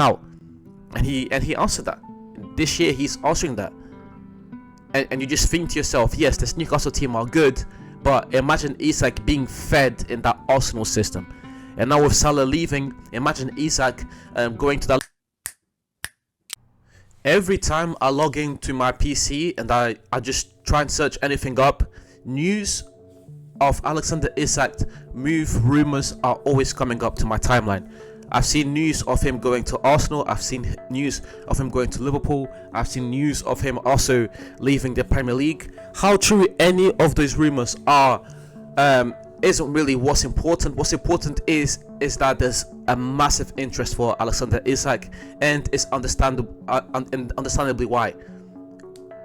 out, and he answered that. This year he's answering that, and you just think to yourself, yes, this Newcastle team are good, but imagine Isak being fed in that Arsenal system. And now with Salah leaving, imagine Isak going to that. Every time I log into my PC and I just try and search anything up, news of Alexander Isak move rumors are always coming up to my timeline. I've seen news of him going to Arsenal. I've seen news of him going to Liverpool. I've seen news of him also leaving the Premier League. How true any of those rumors are isn't really what's important. What's important is that there's a massive interest for Alexander Isak, and it's understandably why.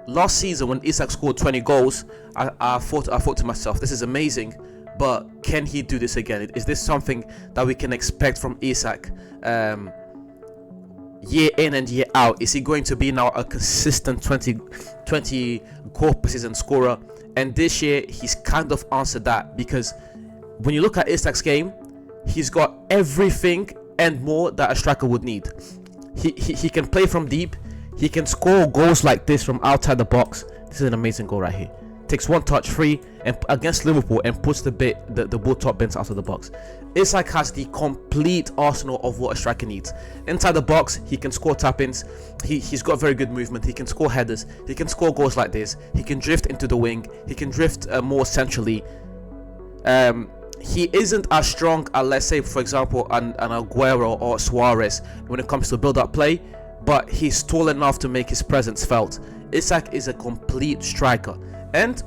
Last season when Isak scored 20 goals, I thought to myself, this is amazing, but can he do this again? Is this something that we can expect from Isak year in and year out? Is he going to be now a consistent 20 goal per season scorer? And this year he's kind of answered that, because when you look at Isak's game, he's got everything and more that a striker would need. He can play from deep. He can score goals like this from outside the box. This is an amazing goal right here. Takes one touch free and against Liverpool and puts the ball top bins out of the box. Isak has the complete arsenal of what a striker needs. Inside the box, he can score tap-ins. He's got very good movement. He can score headers. He can score goals like this. He can drift into the wing. He can drift more centrally. He isn't as strong as, let's say, for example, an Aguero or Suarez when it comes to build-up play, but he's tall enough to make his presence felt. Isak is a complete striker. And,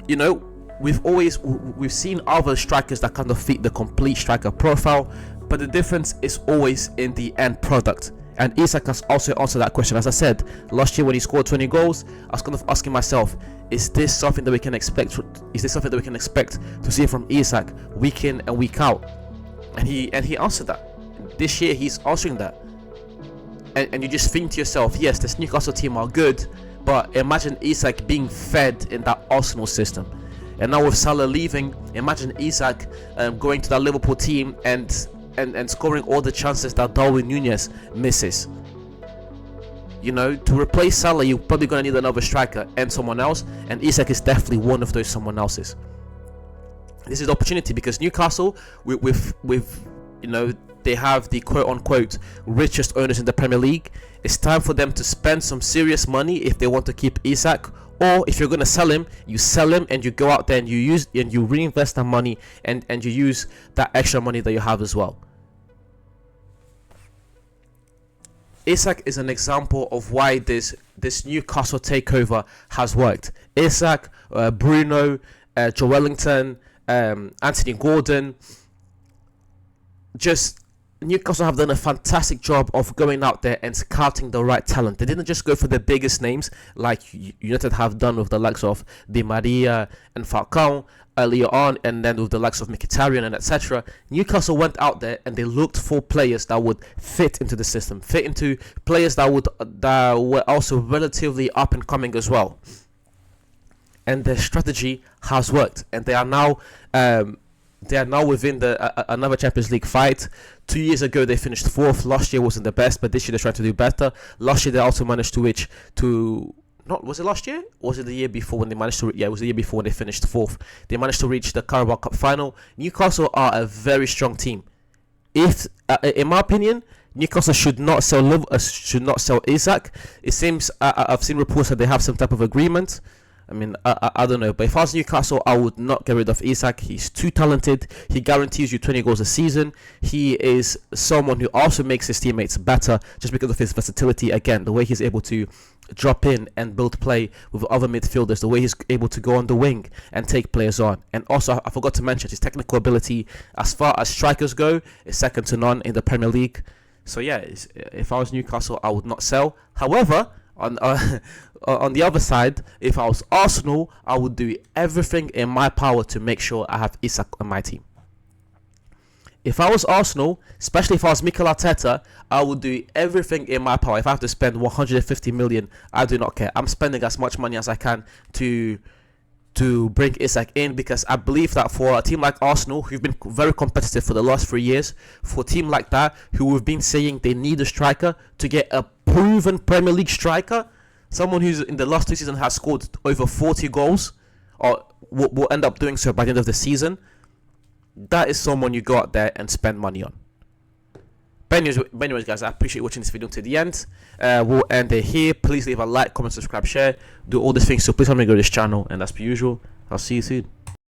you know, we've seen other strikers that kind of fit the complete striker profile, but the difference is always in the end product. And Isak has also answered that question. As I said, last year when he scored 20 goals, I was kind of asking myself, is this something that we can expect? Is this something that we can expect to see from Isak week in and week out? And he answered that. This year he's answering that. And you just think to yourself, yes, this Newcastle team are good, but imagine Isak being fed in that Arsenal system. And now with Salah leaving, imagine Isak going to that Liverpool team and scoring all the chances that Darwin Núñez misses. You know, to replace Salah, you're probably going to need another striker and someone else, and Isak is definitely one of those someone else's. This is the opportunity, because Newcastle, with you know, they have the quote-unquote richest owners in the Premier League. It's time for them to spend some serious money if they want to keep Isak, or if you're going to sell him, you sell him and you go out there and you reinvest that money and you use that extra money that you have as well. Isak is an example of why this Newcastle takeover has worked. Isak, Bruno, Joelinton, Anthony Gordon, just Newcastle have done a fantastic job of going out there and scouting the right talent. They didn't just go for the biggest names like United have done with the likes of Di Maria and Falcao earlier on, and then with the likes of Mkhitaryan and etc. Newcastle went out there and they looked for players that would fit into the system, fit into players that were also relatively up and coming as well. And their strategy has worked, and they are now within another Champions League fight. 2 years ago they finished 4th. Last year wasn't the best, but this year they're trying to do better. Last year they also managed to reach was it last year? Or was it the year before when they managed to? Yeah, it was the year before when they finished 4th. They managed to reach the Carabao Cup final. Newcastle are a very strong team. If, in my opinion, Newcastle should not sell Isak. It seems I've seen reports that they have some type of agreement. I mean, I don't know, but if I was Newcastle, I would not get rid of Isak. He's too talented. He guarantees you 20 goals a season. He is someone who also makes his teammates better just because of his versatility. Again, the way he's able to drop in and build play with other midfielders, the way he's able to go on the wing and take players on. And also, I forgot to mention, his technical ability, as far as strikers go, is second to none in the Premier League. So yeah, if I was Newcastle, I would not sell. However, on the other side, if I was Arsenal, I would do everything in my power to make sure I have Isak on my team. If I was Arsenal, especially if I was Mikel Arteta, I would do everything in my power. If I have to spend 150 million, I do not care. I'm spending as much money as I can to to bring Isak in, because I believe that for a team like Arsenal, who've been very competitive for the last 3 years, for a team like that, who have been saying they need a striker, to get a proven Premier League striker, someone who's in the last 2 seasons has scored over 40 goals, or will end up doing so by the end of the season, that is someone you go out there and spend money on. But anyways, guys, I appreciate watching this video to the end. We'll end it here. Please leave a like, comment, subscribe, share, do all these things. So please help me grow this channel. And as per usual, I'll see you soon.